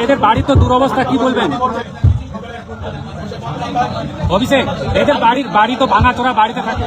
এদের বাড়ির তো দুরবস্থা, কি বলবেন অভিষেক? এদের বাড়ি তো ভাঙাচোরা বাড়িতে থাকে।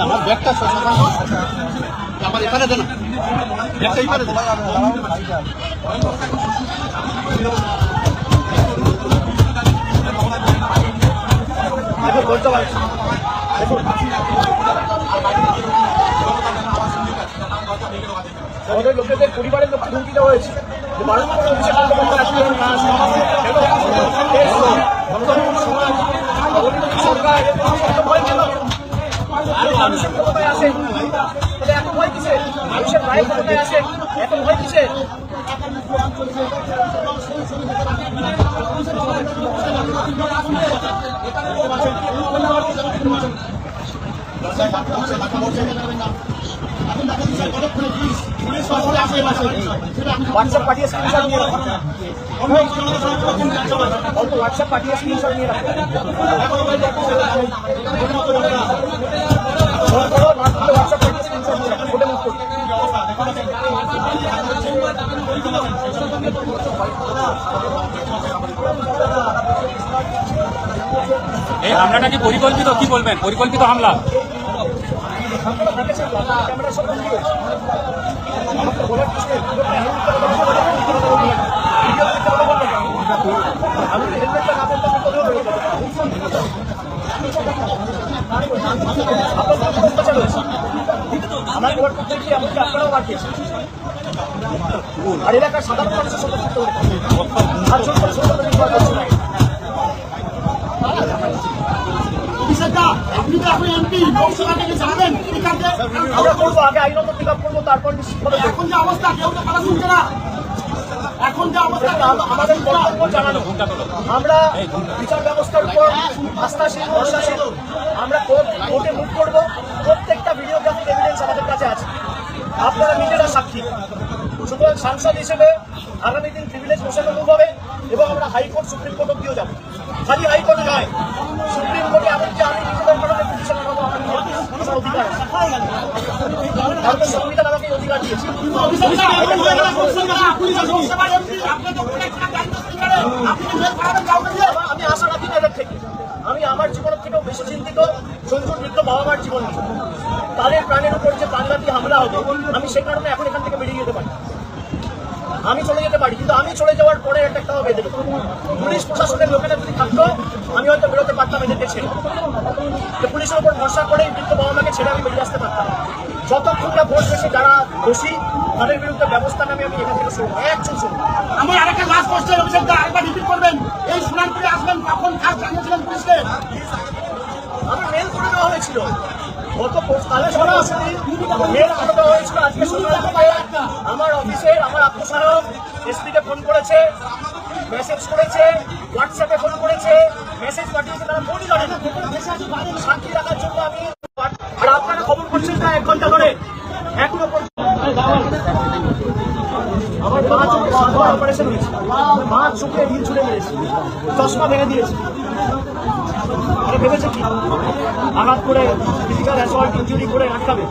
আমার ব্যাগটা আমার এখানে দেন, ব্যাগটা এখানে দেন। আমাদের লোকেদের পরিবারের লোককে হুমকি দেওয়া হয়েছে যে সরকার মানুষের ক্ষমতায় আসে, এত ভয় কিসে? মানুষের রায় ক্ষমতায় আসে, এত ভয় কিসে? হোয়াটসঅ্যাপ পাঠিয়ে স্ক্রিনশট নিয়ে রাখো, অল্প হোয়াটসঅ্যাপ পাঠিয়ে স্ক্রিনশট নিয়ে রাখো। হোয়াটসঅ্যাপ পাঠিয়ে স্ক্রিনশট নিয়ে রাখো, ফোটে মুখ করো। এই হামলাটা কি পরিকল্পিত? কি বলবেন, পরিকল্পিত হামলা? আমার ভোট করতে গিয়ে আমাকে আপনারাও পাঠিয়েছেন, আর এলাকার সাধারণ মানুষের সদস্য আপনি তো এখন এমপি, লোকসভা থেকে জানাবেন আমরা করবো, আগে আইনত পিক আপ করবো, তারপর এখন যে অবস্থা কেউ তো কথা শুনছে না। এখন যে অবস্থা আমাদের বক্তব্য জানানো, আমরা বিচার ব্যবস্থার উপর আস্থাশীল, ভরসাশীল, আমরা কোর্টে মুভ করবো। প্রত্যেকটা ভিডিওগ্রাফিক এভিডেন্স আমাদের কাছে আছে, আপনারা নিজেরা সাক্ষী। সুতরাং সাংসদ হিসেবে আগামী দিন প্রিভিলেজ মোশনে মুভ হবে এবং আমরা হাইকোর্ট, সুপ্রিম কোর্ট অব্দিও যাবো। খালি হাইকোর্টে নয়, সুপ্রিম কোর্টে এমনকি আমি নিজেদের কারণে পিটিশন আনাবো, আমার অধিকার আছে। ভারতের সংবিধান আমাকে অধিকার দিয়েছে। আমি আশা রাখি না এদের থেকে, আমি আমার জীবনের থেকেও বেশি চিন্তিত সঞ্জুর মৃত্যু বাবা মার জীবন নিয়ে। তাদের প্রাণের উপর যে প্রাণঘাতী হামলা হবে, আমি সেই কারণে এখন এখান থেকে বেরিয়ে যেতে পারি, আমি চলে যেতে পারি, কিন্তু আমি চলে যাওয়ার পরে একটা বেঁধে দেবো। পুলিশ প্রশাসনের লোকেরা যদি থাকতো আমি হয়তো বেরোতে পারতাম এদেরকে ছেড়ে। পুলিশের উপর ভরসা করে মৃত বাবা মাকে ছেড়ে আমি বেরিয়ে আসতে পারতাম। যতক্ষণ না ভোট শেষে যারা দোষী তাদের বিরুদ্ধে ব্যবস্থা নেবে আমি এখান থেকে শুনবো, একজন শুনবো। আমার আরেকটা লাস্ট কোশ্চেন, অভিষেক দা আরেকবার রিপিট করবেন, এই সুনামপুরে আসবেন কখন, কাজ জানিয়েছিলেন পুলিশকে? আমার মেল করে দেওয়া হয়েছিল, গত কালে সরাসরি মেল করে দেওয়া হয়েছিল। আজকে আমার অফিসের আমার আত্মসহায়ক এসপিকে ফোন করেছে, মেসেজ করেছে, হোয়াটসঅ্যাপে ফোন করেছে, মেসেজ পাঠিয়েছে, তারা ফোনই ধরে না। সাক্ষী রাখার জন্য আমি, আর আপনারা খবর করছেন না 1 ঘন্টা ধরে, এখনো আমার মা চোখে অপারেশন হয়েছে, মা চোখে ঢিল ছুড়ে মেরেছে, চশমা ভেঙে দিয়েছে। ভেবেছে কি আঘাত করে ফিজিক্যাল অ্যাসল্ট ইনজুরি করে আটকাবে?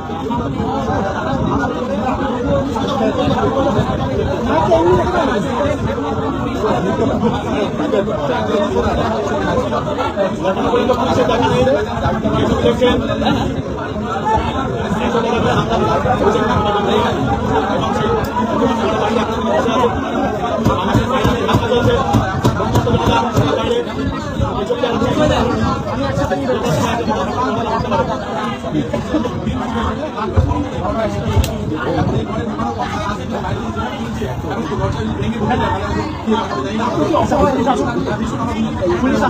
পুলিশ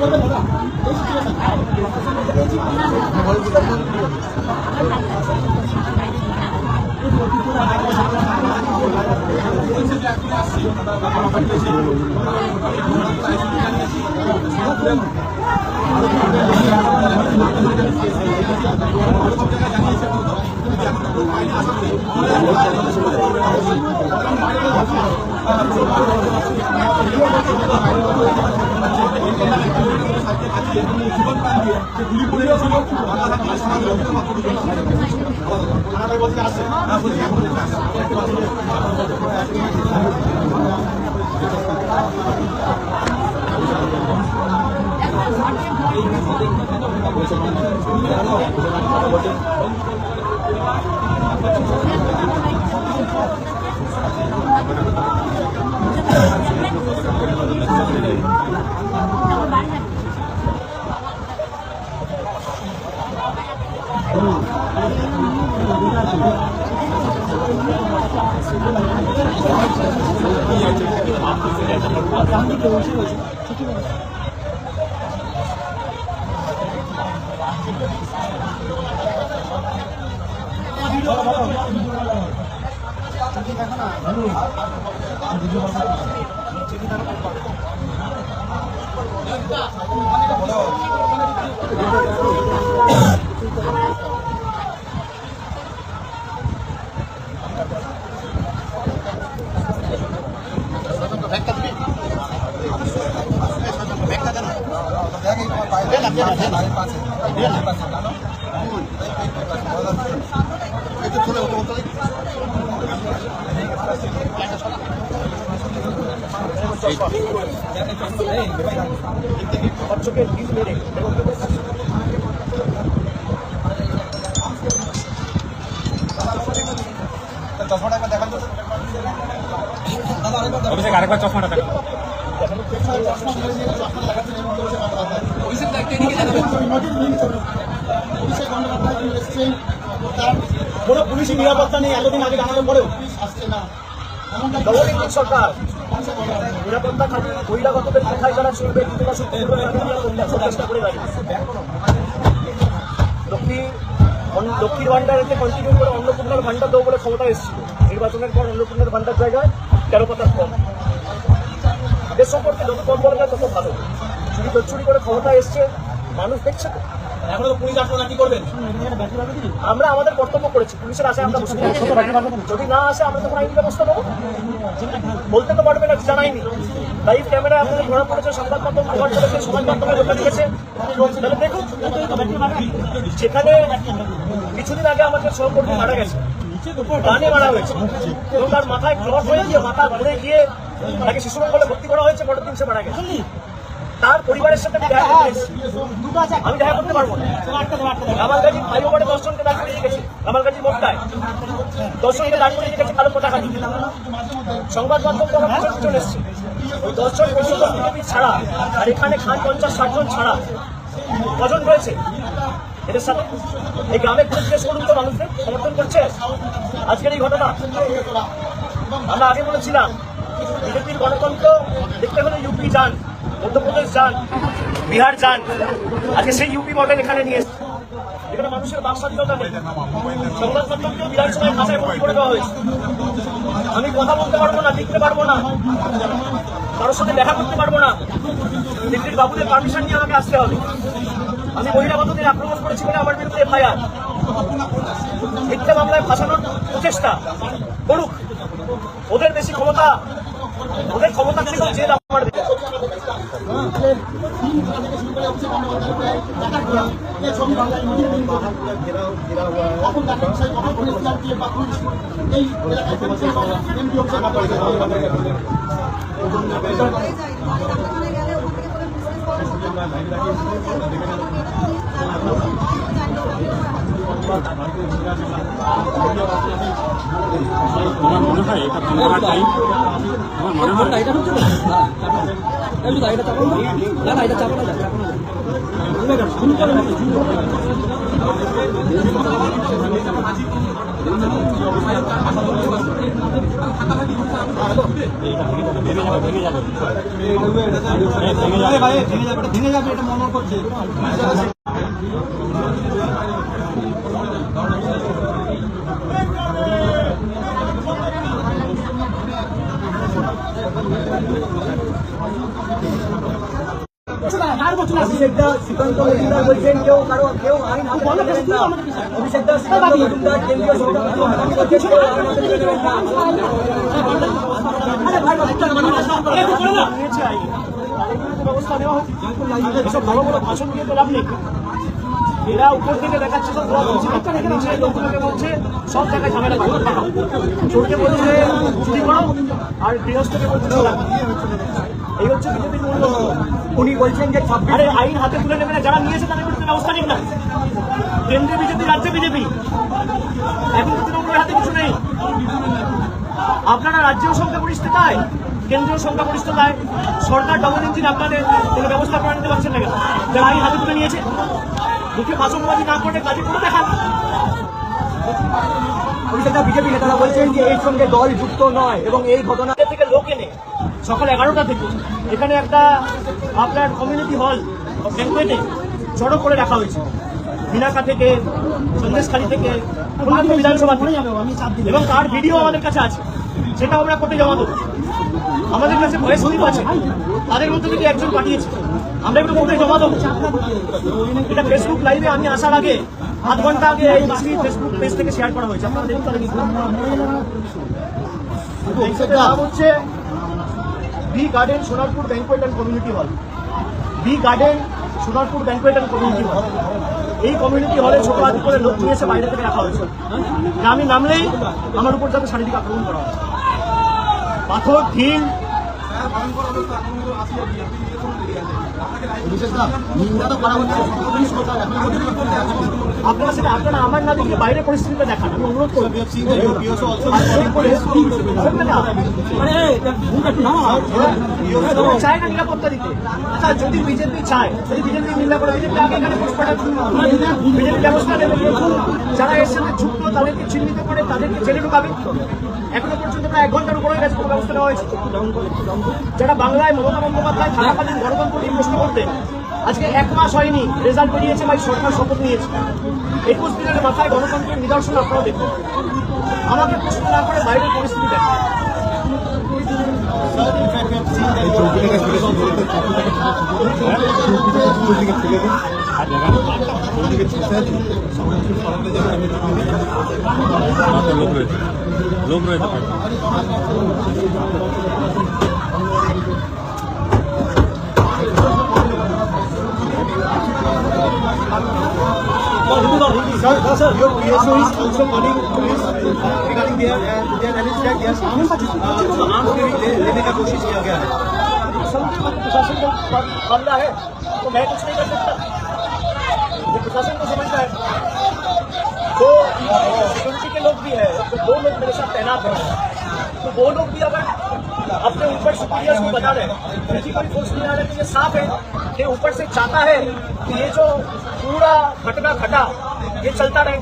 বলবেন দাদা এই সিচুয়েশন অভিষেক আরেকবার চশমাটা দেখো। কোনো পুলিশি নিরাপত্তা নেই এতদিন আগে জানানোর পরেও ডবল সরকার নিরাপত্তা খাতে বহিরাগতদের কোথায় যারা চলবে চেষ্টা করে লক্ষ্মীর ভান্ডারেতে কন্টিনিউ করে অন্নপূর্ণার ভান্ডার দেবো বলে ক্ষমতা এসেছিল নির্বাচনের পর অন্নপূর্ণার ভান্ডার জায়গায় 13 পাতার কম এদের সম্পর্কে যত কম বলা যায় তত ভালো চুরি করে ক্ষমতা এসছে মানুষ দেখছে তো এখনো তো পুলিশ আসলো না, কি করবেন? আমরা আমাদের কর্তব্য করেছি পুলিশের আশায় আমরা বসে যদি না আসে আমরা তখন আইনি ব্যবস্থা নেবো বলতে তো পারবে না জানাইনি লাইভ ক্যামেরা আপনাদের ধরা পড়েছে সংবাদ মাধ্যম খবর চলেছে সমাজ মাধ্যমে দেখা দিয়েছে তাহলে দেখুন সেখানে কিছুদিন আগে আমাদের সহকর্মী মারা গেছে গানে মারা হয়েছে এবং তার মাথায় ক্লট হয়ে গিয়ে মাথা ঘুরে গিয়ে তাকে শিশু মঙ্গলে ভর্তি করা হয়েছে পরের দিন সে মারা গেছে তার পরিবারের সাথে আমি দেখা করতে পারবো না কামালগাজী ফ্লাইওভারে 10 জনকে দাঁড় করিয়ে গেছে কামালগাজী মোড়টায় 10 জনকে দাঁড় করিয়ে গেছে কালো পতাকা দিয়ে সংবাদ মাধ্যম তো আমার চলে এসছে ওই 10 জন বিজেপি ছাড়া আর এখানে খান 50-60 জন ছাড়া কজন রয়েছে এদের সাথে এই গ্রামে ঘুরে জিজ্ঞেস করুন তো মানুষদের সমর্থন করছে আজকের এই ঘটনা আমরা আগে বলেছিলাম বিজেপির গণতন্ত্র দেখতে হলে ইউপি যান মধ্যপ্রদেশ যান বিহার যান আজকে সেই ইউপি মডেল এখানে নিয়ে এসছে এখানে মানুষের বাক স্বাধীনতা নেই সংবাদ মাধ্যমকেও বিধানসভায় ভাষায় ভর্তি করে দেওয়া হয়েছে আমি কথা বলতে পারবো না লিখতে পারবো না কারোর সাথে দেখা করতে পারবো না দিল্লির বাবুদের পারমিশন নিয়ে আমাকে আসতে হবে আমি বহিরাগতদের আক্রমণ করেছি বলে আমার বিরুদ্ধে এফআইআর মিথ্যা মামলায় ফাঁসানোর প্রচেষ্টা করুক ওদের বেশি ক্ষমতা ওদের ক্ষমতা থেকেও যে আমার আমার মনে হয় এটা তোমার টাইম আমার মনে হয় এটা হচ্ছে না এটা চাপানো না এটা চাপানো যায় শুরু করে ভেঙে যাবে এটা মনে করছে। অভিষেকদা শ্রীকান্ত মজুমদার বলছেন কেউ আইন হাতে তুলে নেবেন না। অভিষেকদা শ্রীকান্ত মজুমদার কেন্দ্রীয় সরকার ব্যবস্থা নেওয়া হোক। এসব বড় বড় ভাষণ দিয়ে তো লাভ নেই। এরা উপর থেকে দেখাচ্ছে সব নিচে লোকগুলোকে বলছে সব জায়গায় ঝামেলা করো, চোরকে বলছে চুরি করো আর গৃহস্থকে বলছে এই হচ্ছে বিজেপির মূল লক্ষ্য। উনি বলছেন যে আরে আইন হাতে তুলে নেবে না, যারা নিয়েছে তাদের বিরুদ্ধে ব্যবস্থা নিন না। কেন্দ্রে বিজেপি, রাজ্যে বিজেপি, এখন তো তৃণমূলের হাতে কিছু নেই। আপনারা রাজ্যেও সংখ্যাগরিষ্ঠতায়, কেন্দ্রীয় সংখ্যাগরিষ্ঠতায়, সরকার ডবল ইঞ্জিন আপনাদের কোনো ব্যবস্থা করে নিতে পারছেন না কেন? যারা আইন হাতে তুলে নিয়েছে মুখে ভাষণবাদী না করে কাজে করে দেখান। অভিষেকদা বিজেপি নেতারা বলছেন যে এর সঙ্গে দল যুক্ত নয় এবং এই ঘটনা থেকে লোক এনে সকাল 11টা থেকে এখানে একটা আপনার কমিউনিটি হল ব্যাংকুয়েটে জড়ো করে রাখা হয়েছে। বিনাকা থেকে, সন্দেশখালী থেকে, অন্যান্য বিধানসভা থেকে, এবং তার ভিডিও আমাদের কাছে আছে, সেটাও আমরা কোর্টে জমা দেবো। আমাদের কাছে ভয়েস ক্লিপ আছে, তাদের মধ্যে থেকে একজন পাঠিয়েছে, আমরা একটু কোর্টে জমা দেবো। এটা ফেসবুক লাইভে আমি আসার আগে আধ ঘন্টা আগে এই ফেসবুক পেজ থেকে শেয়ার করা হয়েছে। আপনারা দেখুন, নাম হচ্ছে B garden Sonarpur banquet and community hall. B garden Sonarpur banquet and community hall. এই কমিউনিটি হলে ছোট হাতি করে লোক নিয়ে এসে বাইরে থেকে রাখা হয়েছে। আমি নামলেই আমার উপর যাতে শারীরিক আক্রমণ করা হয়, পাথর, ঢিল। আপনারা সেটা আপনারা আমার না দেখে বাইরের পরিস্থিতিটা দেখান, আমি অনুরোধ করবো। চায় না নিরাপত্তা দিতে। আচ্ছা, যদি বিজেপি চায়, যদি বিজেপি নিন্দা করে, বিজেপি আগে এখানে বিজেপি ব্যবস্থা নেবে। যারা এর সাথে যুক্ত তাদেরকে চিহ্নিত করে তাদেরকে জেলে ঢুকাবে। এখনো পর্যন্ত প্রায় 1 ঘন্টার উপরে গেছে, কোনো ব্যবস্থা নেওয়া হয়েছে। যারা বাংলায় মমতা বন্দ্যোপাধ্যায় থাকাকালীন গণতন্ত্র নিয়ে প্রশ্ন করতেন, আজকে 1 মাস হয়নি রেজাল্ট বেরিয়েছে, ভাই সরকার শপথ নিয়েছে। 21 দিনের মাথায় গণতন্ত্রের নিদর্শন আপনারা দেখুন। আমাকে প্রশ্ন না করে বাইরের পরিস্থিতি দেখেন। লোক রয়েছে। Sir, your PSO is also calling police regarding their alleged that their arms लेने का कोशिश किया गया है। प्रशासन को मामला है तो मैं कुछ नहीं कर सकता, ये प्रशासन को समझना है। तो सिक्योरिटी के लोग भी है, तो 2 लोग मेरे साथ तैनात हैं, तो वो लोग भी अगर अपने ऊपर सुपीरियर्स को बता रहे हैं, फिजिकल फोर्स नहीं आ रहे, तो ये साफ है कि ऊपर से चाहता है कि ये जो पूरा घटना घटा ये चलता रहे,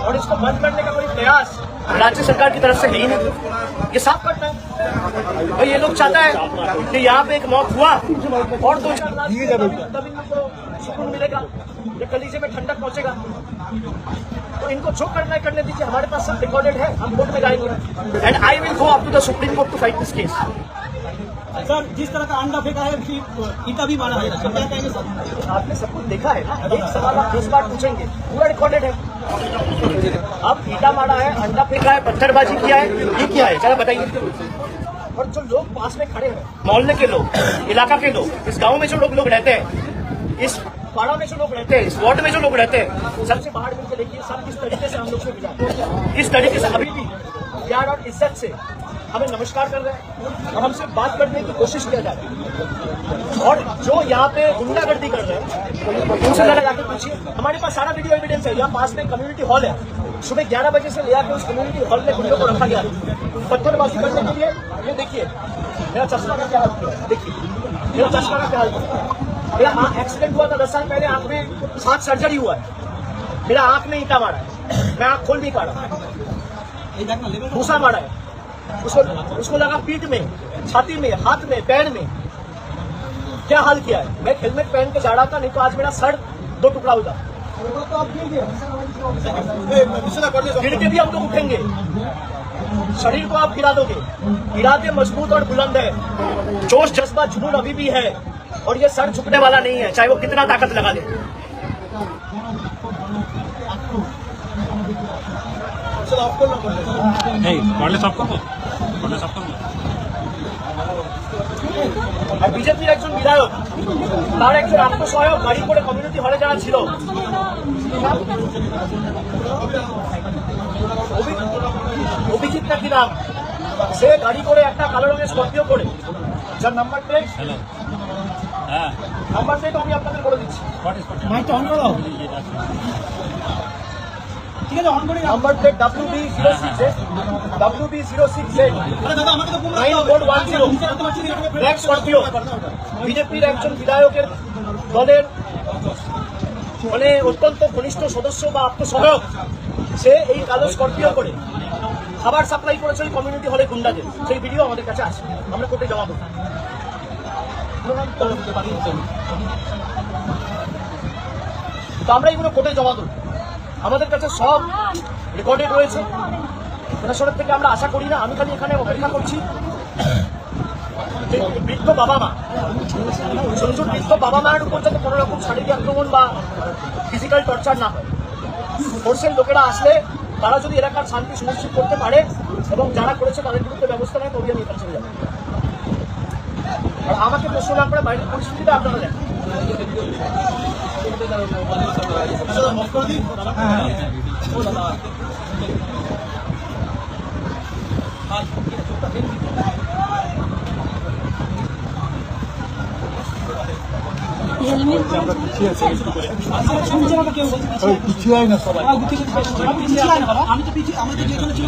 और इसको बंद करने का कोई प्रयास राज्य सरकार की तरफ से है ही नहीं। ये साफ करना है भाई, ये लोग चाहता है कि यहाँ पे एक मौत हुआ और 2-4 लाख तब इनको सुकून मिलेगा, ये कलीजे में ठंडक पहुंचेगा। तो इनको जो करना है करने दीजिए, हमारे पास सब रिकॉर्डेड है, हम कोर्ट में जाएंगे and I will go up to the supreme court to fight this case. Sir, जिस तरह का अंडा फेंका है ईटा भी मारा है, क्या कहेंगे सर? आपने सब कुछ देखा है ना, एक सवाल आप 10 बार पूछेंगे, पूरा रिकॉर्डेड है। अब ईटा मारा है, अंडा फेंका है, पत्थरबाजी किया है, ये क्या है जरा बताइए। और जो लोग पास में खड़े हैं, मोहल्ले के लोग, इलाका के लोग, इस गांव में जो लोग रहते हैं, इस पाड़ा में जो लोग रहते हैं, इस वार्ड में जो लोग रहते हैं, सबसे बाहर मिलकर देखिए सब किस तरीके से हम लोग से मिला, किस तरीके से अभी भी प्यार और इज्जत से हमें नमस्कार कर रहे हैं और हमसे बात करने की कोशिश किया जा रही है। और जो यहाँ पे गुंडागर्दी कर रहे हैं उनसे लगा जाके पूछिए, हमारे पास सारा वीडियो एविडेंस है। यहाँ पास में कम्युनिटी हॉल है, सुबह 11 बजे से ले आकर उस कम्युनिटी हॉल में गुंडों को रखा गया पत्थरबाजी करने के लिए। ये देखिए मेरा चश्मा का क्या हाल किया, देखिए मेरा चश्मा का क्या हाल किया। मेरा एक्सीडेंट हुआ था 10 साल पहले, आंख में 7 सर्जरी हुआ है, मेरा आंख में ईटा मारा है, मैं आंख खोल नहीं पा रहा। घूसा मारा है, उसको लगा पीठ में, छाती में, हाथ में, पैर में। क्या हाल किया है? मैं हेलमेट पहन के जा रहा था, नहीं तो आज मेरा सर 2 टुकड़ा होता। गिर के भी हम लोग उठेंगे, शरीर को आप गिरा दोगे। इरादे मजबूत और बुलंद है, जोश जज्बा जुनून अभी भी है, और ये सर झुकने वाला नहीं है, चाहे वो कितना ताकत लगा दे। এই করলে সব করবো, করলে সব করবো। আর বিজেপির একজন বিধায়ক, তার একজন আত্মসহায়ক গাড়ি করে কমিউনিটি হলে যারা ছিল, অভিজিৎ নাকি নাম, সে গাড়ি করে একটা কালো রঙের স্করপিও করে, যার নাম্বার প্লেট, হ্যালো, হ্যাঁ, নাম্বার প্লেট আমি আপনাদের করে দিচ্ছি। মাইকটা অন করো। ঠিক আছে, অন করে দাও। নাম্বার প্লেট WB06Z আরে দাদা আমাকে তো 9410 ব্ল্যাক স্করপিও। বিজেপির একজন বিধায়কের দলের মানে অত্যন্ত ঘনিষ্ঠ সদস্য বা আত্মসহায়ক, সে এই কালো স্করপিও করে খাবার সাপ্লাই করেছে ওই কমিউনিটি হলে গুন্ডাদের। সেই ভিডিও আমাদের কাছে আছে, আমরা কোর্টে জমা দেবো। তো আমরা এগুলো কোর্টে জমা দেবো, আমাদের কাছে সব রেকর্ডেড রয়েছে। প্রশাসনের থেকে আমরা আশা করি না, আমি খালি এখানে অপেক্ষা করছি যে বৃদ্ধ বাবা মা, সঞ্জুর বৃদ্ধ বাবা মায়ের উপর যাতে কোনো রকম শারীরিক আক্রমণ বা ফিজিক্যাল টর্চার না হয়। ফোর্সের লোকেরা আসলে তারা যদি এলাকার শান্তি সুনিশ্চিত করতে পারে এবং যারা করেছে তাদের বিরুদ্ধে ব্যবস্থা নেয়, তবে আমি এখানে চলে যাবো। আর আমাকে প্রশ্ন না করে বাইরের পরিস্থিতিটা আপনারা দেখেন। আমি তো পিছিয়ে, আমাদের যেখানে ছিল